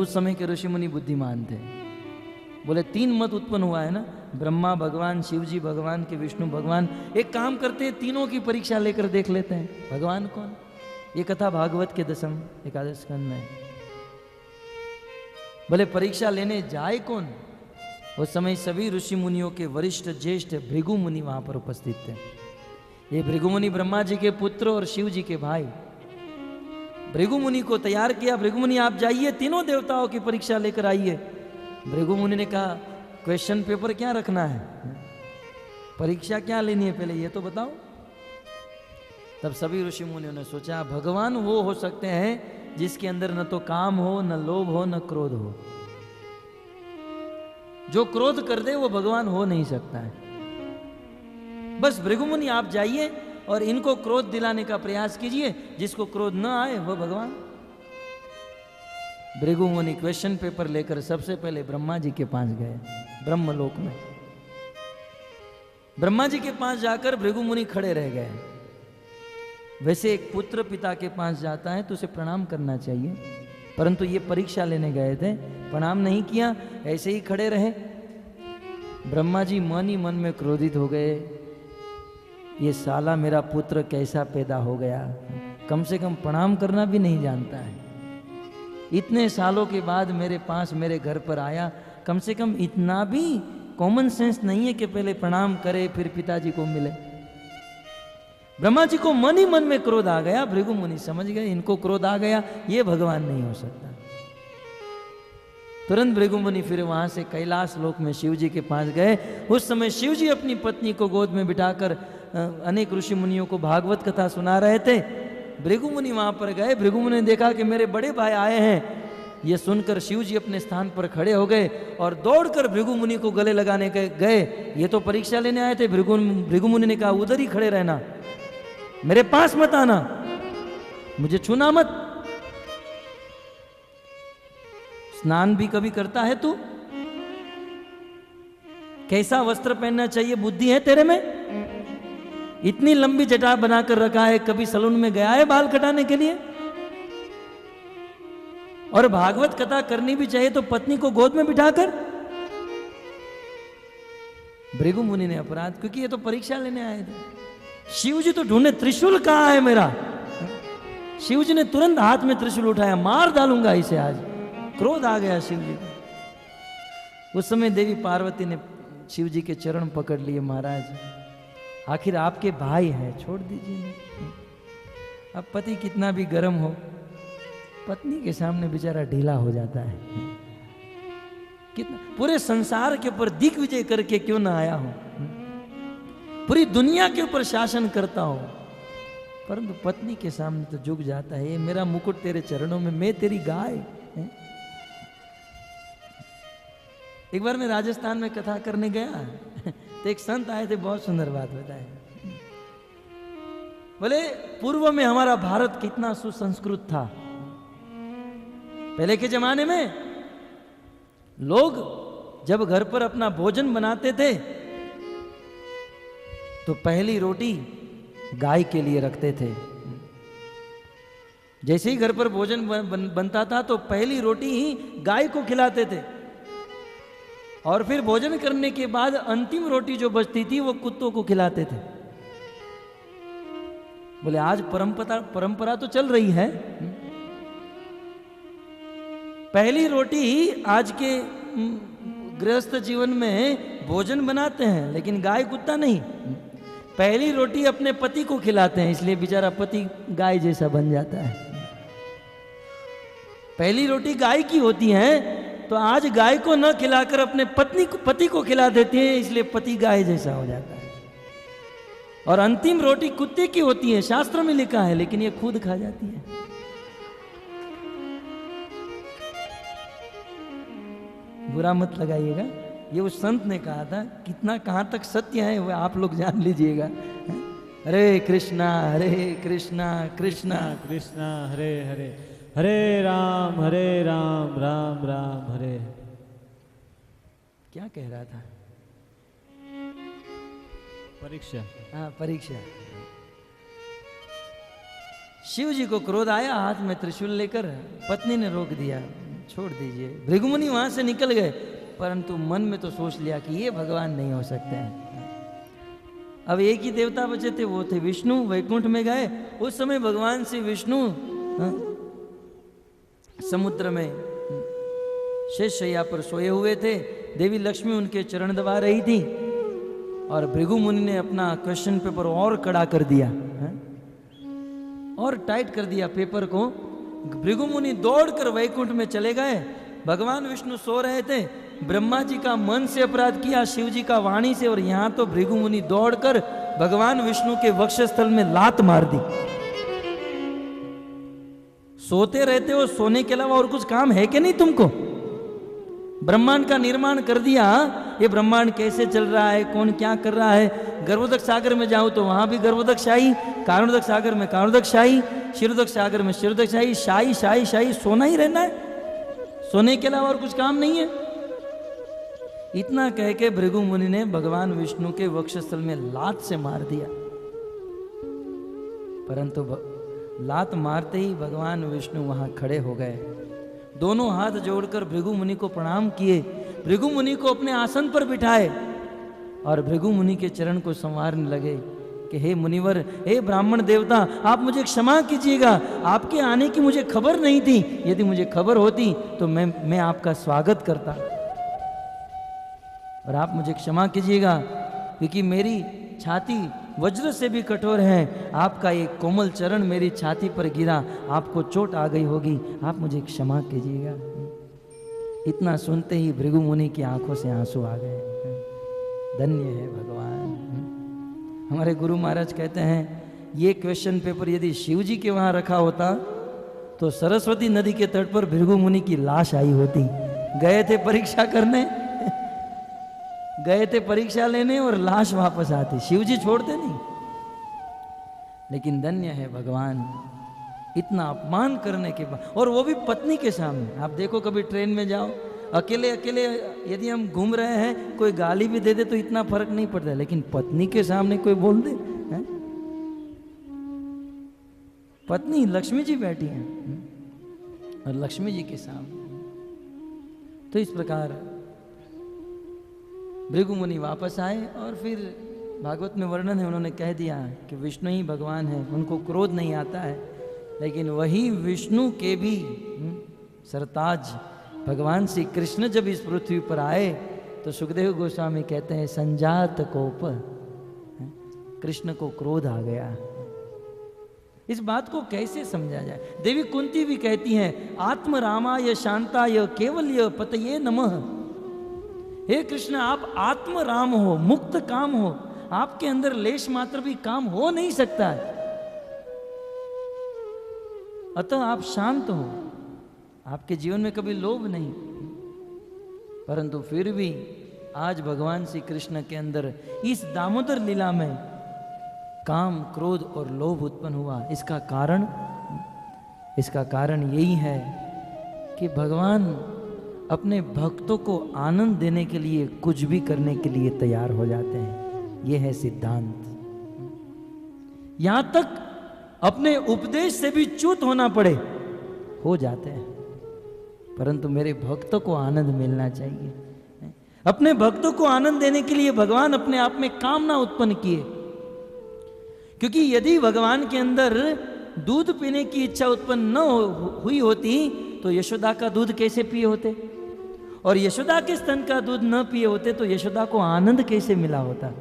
उस समय के ऋषि मुनि बुद्धिमान थे। बोले 3 मत उत्पन्न हुआ है ना, ब्रह्मा भगवान, शिव जी भगवान के, विष्णु भगवान। एक काम करते हैं, तीनों की परीक्षा लेकर देख लेते हैं भगवान कौन। ये कथा भागवत के 10वें एकादश स्कंद में। बोले परीक्षा लेने जाए कौन। उस समय सभी ऋषि मुनियों के वरिष्ठ ज्येष्ठ भृगु मुनि वहां पर उपस्थित थे। ये भृगु मुनि ब्रह्मा जी के पुत्र और शिव जी के भाई। भृगु मुनि को तैयार किया, भृगु मुनि आप जाइए, तीनों देवताओं की परीक्षा लेकर आइए। भृगु मुनि ने कहा क्वेश्चन पेपर क्या रखना है, परीक्षा क्या लेनी है, पहले ये तो बताओ। तब सभी ऋषि मुनियों ने सोचा भगवान वो हो सकते हैं जिसके अंदर न तो काम हो, न लोभ हो, न क्रोध हो। जो क्रोध कर दे वो भगवान हो नहीं सकता है। बस भृगु मुनि आप जाइए और इनको क्रोध दिलाने का प्रयास कीजिए, जिसको क्रोध न आए वो भगवान। भृगु मुनि क्वेश्चन पेपर लेकर सबसे पहले ब्रह्मा जी के पास गए, ब्रह्मलोक में। ब्रह्मा जी के पास जाकर भृगु मुनि खड़े रह गए। वैसे एक पुत्र पिता के पास जाता है तो उसे प्रणाम करना चाहिए, परंतु ये परीक्षा लेने गए थे, प्रणाम नहीं किया, ऐसे ही खड़े रहे। ब्रह्मा जी मन ही मन में क्रोधित हो गए, ये साला मेरा पुत्र कैसा पैदा हो गया, कम से कम प्रणाम करना भी नहीं जानता है। इतने सालों के बाद मेरे पास, मेरे घर पर आया, कम से कम इतना भी कॉमन सेंस नहीं है कि पहले प्रणाम करे फिर पिताजी को मिले। ब्रह्मा जी को मन ही मन में क्रोध आ गया। भृगु मुनि समझ गए इनको क्रोध आ गया, ये भगवान नहीं हो सकता। तुरंत भृगु मुनि फिर वहां से कैलाश लोक में शिव जी के पास गए। उस समय शिव जी अपनी पत्नी को गोद में बिठाकर अनेक ऋषि मुनियों को भागवत कथा सुना रहे थे। भृगु मुनि वहां पर गए। भृगु मुनि ने देखा कि मेरे बड़े भाई आए हैं। ये सुनकर शिव जी अपने स्थान पर खड़े हो गए और दौड़कर भृगु मुनि को गले लगाने गए। ये तो परीक्षा लेने आए थे। भृगु मुनि ने कहा उधर ही खड़े रहना, मेरे पास मत आना, मुझे छूना मत। स्नान भी कभी करता है तू? कैसा वस्त्र पहनना चाहिए बुद्धि है तेरे में? इतनी लंबी जटा बनाकर रखा है, कभी सलून में गया है बाल कटाने के लिए? और भागवत कथा करनी भी चाहिए तो पत्नी को गोद में बिठाकर। भृगु मुनि ने अपराध, क्योंकि ये तो परीक्षा लेने आए थे। शिव जी तो ढूंढे त्रिशूल कहां है मेरा। शिव जी ने तुरंत हाथ में त्रिशूल उठाया, मार डालूंगा इसे आज। क्रोध आ गया शिव जी को। उस समय देवी पार्वती ने शिव जी के चरण पकड़ लिए, महाराज आखिर आपके भाई हैं, छोड़ दीजिए। अब पति कितना भी गर्म हो, पत्नी के सामने बेचारा ढीला हो जाता है। कितना पूरे संसार के ऊपर दिग्विजय करके क्यों ना आया हूं, पूरी दुनिया के ऊपर शासन करता हूं, परंतु पत्नी के सामने तो झुक जाता है। ये मेरा मुकुट तेरे चरणों में, मैं तेरी गाय। एक बार मैं राजस्थान में कथा करने गया तो एक संत आए थे, बहुत सुंदर बात बताए। बोले पूर्व में हमारा भारत कितना सुसंस्कृत था। पहले के जमाने में लोग जब घर पर अपना भोजन बनाते थे तो पहली रोटी गाय के लिए रखते थे। जैसे ही घर पर भोजन बनता था तो पहली रोटी ही गाय को खिलाते थे, और फिर भोजन करने के बाद अंतिम रोटी जो बचती थी वो कुत्तों को खिलाते थे। बोले आज परंपरा तो चल रही है, पहली रोटी ही आज के गृहस्थ जीवन में भोजन बनाते हैं, लेकिन गाय कुत्ता नहीं। पहली रोटी अपने पति को खिलाते हैं, इसलिए बेचारा पति गाय जैसा बन जाता है। पहली रोटी गाय की होती है तो आज गाय को न खिलाकर अपने पति को खिला देते हैं, इसलिए पति गाय जैसा हो जाता है। और अंतिम रोटी कुत्ते की होती है, शास्त्र में लिखा है, लेकिन ये खुद खा जाती है। बुरा मत लगाइएगा, ये उस संत ने कहा था। कितना कहां तक सत्य है वो आप लोग जान लीजिएगा। हरे कृष्णा कृष्णा कृष्णा हरे हरे, हरे राम राम राम हरे। क्या कह रहा था? परीक्षा। हाँ, परीक्षा। शिव जी को क्रोध आया, हाथ में त्रिशूल लेकर पत्नी ने रोक दिया। छोड़ दीजिए। भृगुमुनि वहां से निकल गए, परंतु मन में तो सोच लिया कि ये भगवान नहीं हो सकते हैं। अब एक ही देवता बचे थे, वो थे विष्णु। वैकुंठ में गए, उस समय भगवान श्री विष्णु समुद्र में शेष शैया पर सोए हुए थे। देवी लक्ष्मी उनके चरण दबा रही थी और भृगु मुनि ने अपना क्वेश्चन पेपर और कड़ा कर दिया, और टाइट कर दिया पेपर को। भृगु मुनि दौड़कर वैकुंठ में चले गए। भगवान विष्णु सो रहे थे। ब्रह्मा जी का मन से अपराध किया, शिव जी का वाणी से, और यहां तो भृगु मुनि दौड़कर भगवान विष्णु के वक्षस्थल में लात मार दी। सोते रहते हो, सोने के अलावा और कुछ काम है कि नहीं तुमको? ब्रह्मांड का निर्माण कर दिया, ये ब्रह्मांड कैसे चल रहा है, कौन क्या कर रहा है। गर्भोदक सागर में जाऊं तो वहां भी गर्भोदक शाही, कारणोदक सागर में कारणोदक शाही, क्षीरोदक सागर में क्षीरोदक शाही, शाही शाही शाही, सोना ही रहना है, सोने के अलावा और कुछ काम नहीं है। इतना कह के भृगु मुनि ने भगवान विष्णु के वक्षस्थल में लात से मार दिया। परंतु लात मारते ही भगवान विष्णु वहां खड़े हो गए, दोनों हाथ जोड़कर भृगु मुनि को प्रणाम किए, भृगु मुनि को अपने आसन पर बिठाए और भृगु मुनि के चरण को संवारने लगे कि हे मुनिवर, हे ब्राह्मण देवता, आप मुझे क्षमा कीजिएगा, आपके आने की मुझे खबर नहीं थी। यदि मुझे खबर होती तो मैं आपका स्वागत करता, और आप मुझे क्षमा कीजिएगा क्योंकि मेरी छाती वज्र से भी कठोर है। आपका एक कोमल चरण मेरी छाती पर गिरा, आपको चोट आ गई होगी, आप मुझे क्षमा कीजिएगा। इतना सुनते ही भृगु मुनि की आंखों से आंसू आ गए। धन्य है भगवान। हमारे गुरु महाराज कहते हैं, ये क्वेश्चन पेपर यदि शिव जी के वहां रखा होता तो सरस्वती नदी के तट पर भृगु मुनि की लाश आई होती। गए थे परीक्षा करने, गए थे परीक्षा लेने और लाश वापस आती। शिव जी छोड़ते नहीं। लेकिन धन्य है भगवान, इतना अपमान करने के बाद, और वो भी पत्नी के सामने। आप देखो, कभी ट्रेन में जाओ, अकेले अकेले यदि हम घूम रहे हैं, कोई गाली भी दे दे तो इतना फर्क नहीं पड़ता, लेकिन पत्नी के सामने कोई बोल दे है? पत्नी लक्ष्मी जी बैठी हैं और लक्ष्मी जी के सामने। तो इस प्रकार भृगु मुनि वापस आए और फिर भागवत में वर्णन है, उन्होंने कह दिया कि विष्णु ही भगवान है, उनको क्रोध नहीं आता है। लेकिन वही विष्णु के भी सरताज भगवान श्री कृष्ण जब इस पृथ्वी पर आए तो सुखदेव गोस्वामी कहते हैं, संजात कोप, कृष्ण को क्रोध आ गया। इस बात को कैसे समझा जाए? देवी कुंती भी कहती हैं, आत्म रामाय शांताय केवल्य पतये नमः। हे कृष्ण, आप आत्म राम हो, मुक्त काम हो, आपके अंदर लेश मात्र भी काम हो नहीं सकता है, अतः आप शांत हो, आपके जीवन में कभी लोभ नहीं। परंतु फिर भी आज भगवान श्री कृष्ण के अंदर इस दामोदर लीला में काम, क्रोध और लोभ उत्पन्न हुआ। इसका कारण यही है कि भगवान अपने भक्तों को आनंद देने के लिए कुछ भी करने के लिए तैयार हो जाते हैं। यह है सिद्धांत। यहां तक अपने उपदेश से भी च्युत होना पड़े, हो जाते हैं। परंतु मेरे भक्तों को आनंद मिलना चाहिए। अपने भक्तों को आनंद देने के लिए भगवान अपने आप में कामना उत्पन्न किए, क्योंकि यदि भगवान के अंदर दूध पीने की इच्छा उत्पन्न न हुई होती तो यशोदा का दूध कैसे पिए होते, और यशोदा के स्तन का दूध न पिए होते तो यशोदा को आनंद कैसे मिला होता।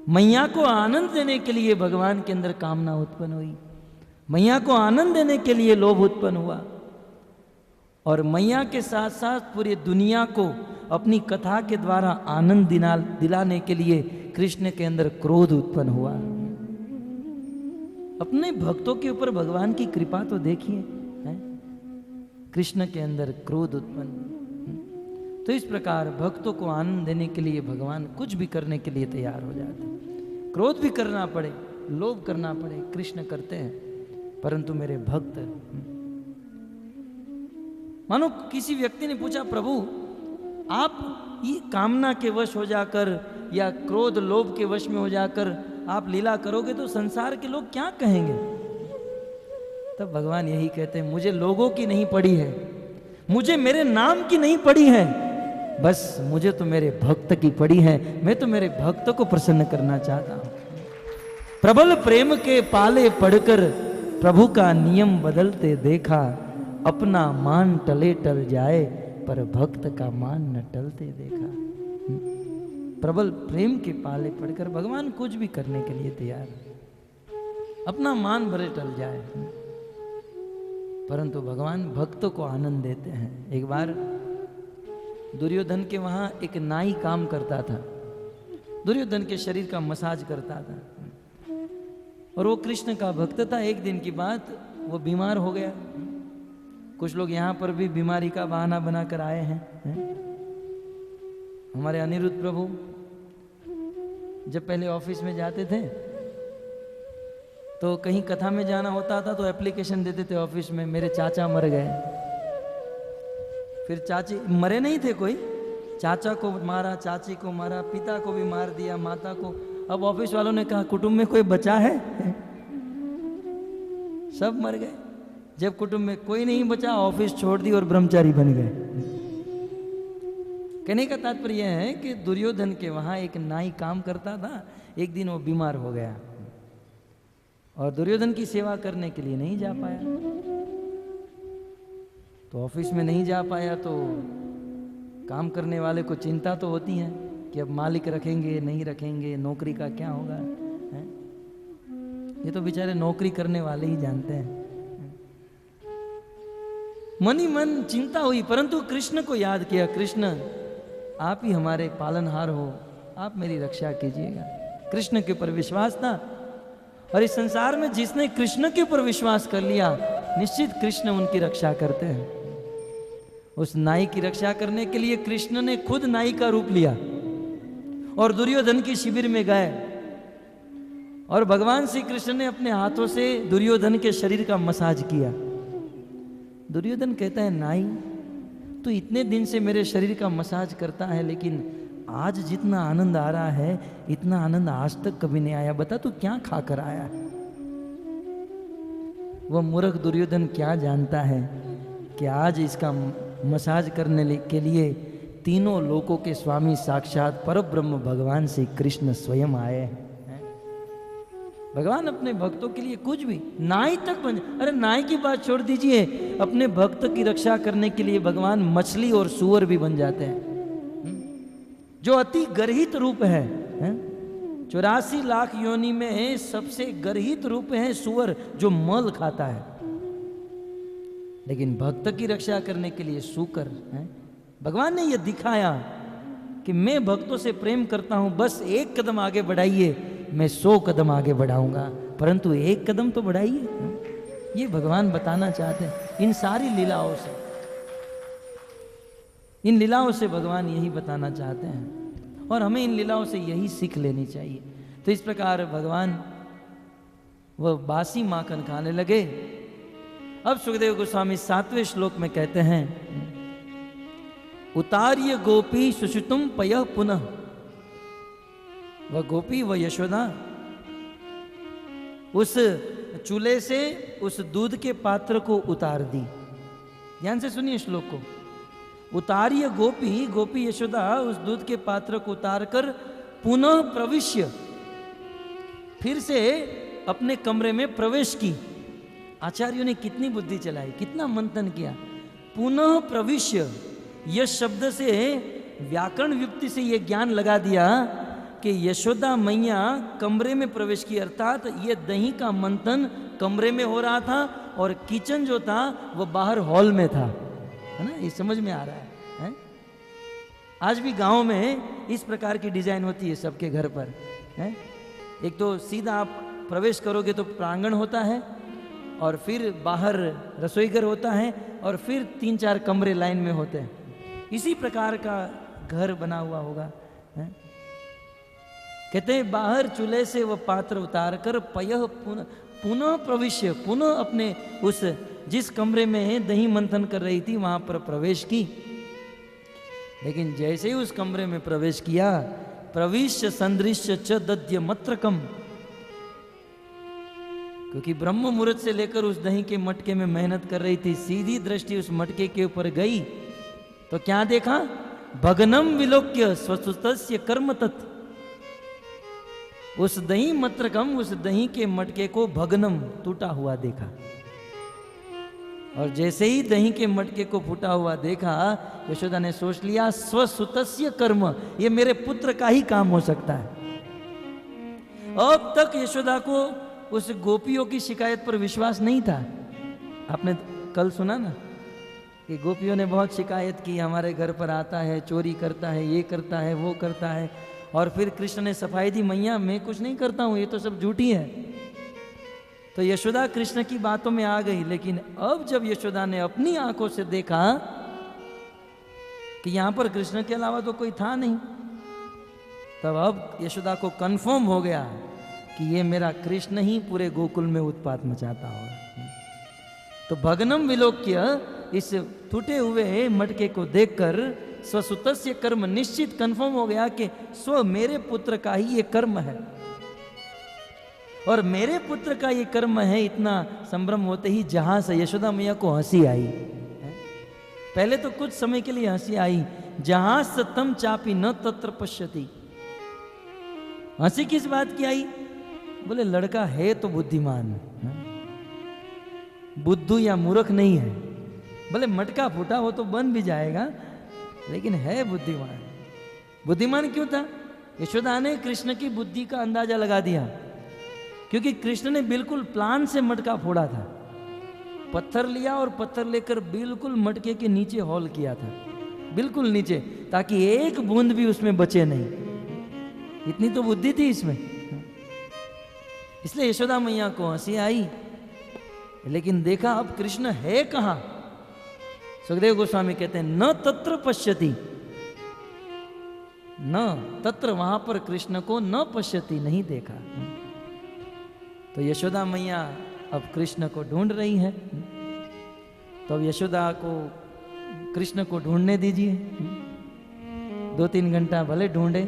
मैया को आनंद देने के लिए भगवान के अंदर कामना उत्पन्न हुई, मैया को आनंद देने के लिए लोभ उत्पन्न हुआ, और मैया के साथ साथ पूरी दुनिया को अपनी कथा के द्वारा आनंद दिलाने के लिए कृष्ण के अंदर क्रोध उत्पन्न हुआ। अपने भक्तों के ऊपर भगवान की कृपा तो देखिए, कृष्ण के अंदर क्रोध उत्पन्न। तो इस प्रकार भक्तों को आनंद देने के लिए भगवान कुछ भी करने के लिए तैयार हो जाते हैं। क्रोध भी करना पड़े, लोभ करना पड़े, कृष्ण करते हैं। परंतु मेरे भक्त, मानो किसी व्यक्ति ने पूछा, प्रभु आप ये कामना के वश हो जाकर या क्रोध लोभ के वश में हो जाकर आप लीला करोगे तो संसार के लोग क्या कहेंगे? तब भगवान यही कहते हैं, मुझे लोगों की नहीं पड़ी है, मुझे मेरे नाम की नहीं पड़ी है, बस मुझे तो मेरे भक्त की पड़ी है। मैं तो मेरे भक्त को प्रसन्न करना चाहता हूं। प्रबल प्रेम के पाले पढ़कर प्रभु का नियम बदलते देखा, अपना मान टले टल जाए पर भक्त का मान न टलते देखा। प्रबल प्रेम के पाले पढ़कर भगवान कुछ भी करने के लिए तैयार है, अपना मान भले टल जाए, परंतु भगवान भक्तों को आनंद देते हैं। एक बार दुर्योधन के वहां एक नाई काम करता था, दुर्योधन के शरीर का मसाज करता था, और वो कृष्ण का भक्त था। एक दिन की बात, वो बीमार हो गया। कुछ लोग यहाँ पर भी बीमारी का बहाना बनाकर आए हैं। हमारे अनिरुद्ध प्रभु जब पहले ऑफिस में जाते थे तो कहीं कथा में जाना होता था तो एप्लीकेशन देते थे ऑफिस में, मेरे चाचा मर गए। फिर चाची मरे नहीं थे, कोई चाचा को मारा, चाची को मारा, पिता को भी मार दिया, माता को। अब ऑफिस वालों ने कहा कुटुंब में कोई बचा है? सब मर गए। जब कुटुंब में कोई नहीं बचा, ऑफिस छोड़ दी और ब्रह्मचारी बन गए। कहने का तात्पर्य यह है कि दुर्योधन के वहां एक नाई काम करता था। एक दिन वो बीमार हो गया और दुर्योधन की सेवा करने के लिए नहीं जा पाया। तो ऑफिस में नहीं जा पाया तो काम करने वाले को चिंता तो होती है कि अब मालिक रखेंगे नहीं रखेंगे, नौकरी का क्या होगा, है? ये तो बेचारे नौकरी करने वाले ही जानते हैं। मन ही मन चिंता हुई, परंतु कृष्ण को याद किया, कृष्ण आप ही हमारे पालनहार हो, आप मेरी रक्षा कीजिएगा। कृष्ण के ऊपर विश्वास था, और इस संसार में जिसने कृष्ण के ऊपर विश्वास कर लिया, निश्चित कृष्ण उनकी रक्षा करते हैं। उस नाई की रक्षा करने के लिए कृष्ण ने खुद नाई का रूप लिया और दुर्योधन की शिविर में गए, और भगवान श्री कृष्ण ने अपने हाथों से दुर्योधन के शरीर का मसाज किया। दुर्योधन कहता है, नाई तू इतने दिन से मेरे शरीर का मसाज करता है, लेकिन आज जितना आनंद आ रहा है इतना आनंद आज तक कभी नहीं आया। बता तू क्या खाकर आया है? वह मूर्ख दुर्योधन क्या जानता है कि आज इसका मसाज करने के लिए तीनों लोकों के स्वामी साक्षात परब्रह्म भगवान श्री कृष्ण स्वयं आए हैं। भगवान अपने भक्तों के लिए कुछ भी, नाई तक बन। अरे नाई की बात छोड़ दीजिए, अपने भक्त की रक्षा करने के लिए भगवान मछली और सूअर भी बन जाते हैं, जो अति गर्हित रूप है। 84 लाख योनि में सबसे गर्हित रूप है सूअर, जो मल खाता है। लेकिन भक्त की रक्षा करने के लिए सूकर है। भगवान ने यह दिखाया कि मैं भक्तों से प्रेम करता हूं, बस एक कदम आगे बढ़ाइए, मैं 100 कदम आगे बढ़ाऊंगा, परंतु एक कदम तो बढ़ाइए। ये भगवान बताना चाहते हैं इन सारी लीलाओं से। इन लीलाओं से भगवान यही बताना चाहते हैं, और हमें इन लीलाओं से यही सीख लेनी चाहिए। तो इस प्रकार भगवान वह बासी माखन खाने लगे। अब सुखदेव गोस्वामी 7वें श्लोक में कहते हैं, उतार्य गोपी सुषुतुम पयः पुनः। वह गोपी, वह यशोदा उस चूल्हे से उस दूध के पात्र को उतार दी। ध्यान से सुनिए श्लोक को। उतार्य गोपी, गोपी यशोदा उस दूध के पात्र को उतार कर पुनः प्रविश्य, फिर से अपने कमरे में प्रवेश की। आचार्यों ने कितनी बुद्धि चलाई, कितना मंथन किया। पुनः प्रविश्य, यश शब्द से व्याकरण युक्ति से यह ज्ञान लगा दिया कि यशोदा मैया कमरे में प्रवेश की, अर्थात ये दही का मंथन कमरे में हो रहा था और किचन जो था वो बाहर हॉल में था, है ना। ये समझ में आ रहा है? आज भी गांव में इस प्रकार की डिजाइन होती है सबके घर पर, है? एक तो सीधा आप प्रवेश करोगे तो प्रांगण होता है, और फिर बाहर रसोई घर होता है, और फिर 3-4 कमरे लाइन में होते हैं। इसी प्रकार का घर बना हुआ होगा, है? कहते हैं बाहर चूल्हे से वह पात्र उतार कर पयः पुनः प्रविश्य, पुनः अपने उस जिस कमरे में दही मंथन कर रही थी वहां पर प्रवेश की। लेकिन जैसे ही उस कमरे में प्रवेश किया, प्रविश्य संदृश्य च दद्य मत्रकम, क्योंकि ब्रह्म मुहूर्त से लेकर उस दही के मटके में मेहनत कर रही थी, सीधी दृष्टि उस मटके के ऊपर गई तो क्या देखा? भगनम विलोक्य स्वसुतस्य कर्म तत्। उस दही मत्रकम, उस दही के मटके को भगनम, टूटा हुआ देखा। और जैसे ही दही के मटके को फूटा हुआ देखा, यशोदा ने सोच लिया स्वसुतस्य कर्म, ये मेरे पुत्र का ही काम हो सकता है। अब तक यशोदा को उस गोपियों की शिकायत पर विश्वास नहीं था। आपने कल सुना ना कि गोपियों ने बहुत शिकायत की, हमारे घर पर आता है, चोरी करता है, ये करता है, वो करता है। और फिर कृष्ण ने सफाई दी, मैया मैं कुछ नहीं करता हूं, ये तो सब झूठी है। तो यशोदा कृष्ण की बातों में आ गई। लेकिन अब जब यशोदा ने अपनी आंखों से देखा कि यहां पर कृष्ण के अलावा तो कोई था नहीं, तब अब यशोदा को कंफर्म हो गया कि ये मेरा कृष्ण ही पूरे गोकुल में उत्पात मचाता होगा। तो भगनम विलोक्य, इस टूटे हुए मटके को देखकर स्वसुतस्य कर्म, निश्चित कंफर्म हो गया कि स्व मेरे पुत्र का ही ये कर्म है और मेरे पुत्र का ये कर्म है। इतना संभ्रम होते ही जहां से यशोदा मैया को हंसी आई। पहले तो कुछ समय के लिए हंसी आई, जहां सतम चापी न तत्र पश्यति। हंसी किस बात की आई? बोले लड़का है तो बुद्धिमान, बुद्धू या मूर्ख नहीं है। बोले मटका फूटा हो तो बन भी जाएगा, लेकिन है बुद्धिमान। बुद्धिमान क्यों था? यशोदा ने कृष्ण की बुद्धि का अंदाजा लगा दिया, क्योंकि कृष्ण ने बिल्कुल प्लान से मटका फोड़ा था। पत्थर लिया और पत्थर लेकर बिल्कुल मटके के नीचे हॉल किया था, बिल्कुल नीचे, ताकि एक बूंद भी उसमें बचे नहीं। इतनी तो बुद्धि थी इसमें। इसलिए यशोदा मैया को हंसी आई। लेकिन देखा अब कृष्ण है कहां? सुखदेव गोस्वामी कहते हैं न तत्र पश्यति, न तत्र, वहां पर कृष्ण को न पश्यति, नहीं देखा। तो यशोदा मैया अब कृष्ण को ढूंढ रही है। तो अब यशोदा को कृष्ण को ढूंढने दीजिए। 2-3 घंटा भले ढूंढे,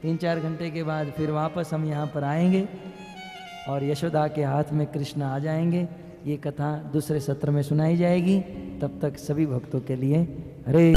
3-4 घंटे के बाद फिर वापस हम यहाँ पर आएंगे और यशोदा के हाथ में कृष्ण आ जाएंगे। ये कथा दूसरे सत्र में सुनाई जाएगी। तब तक सभी भक्तों के लिए हरे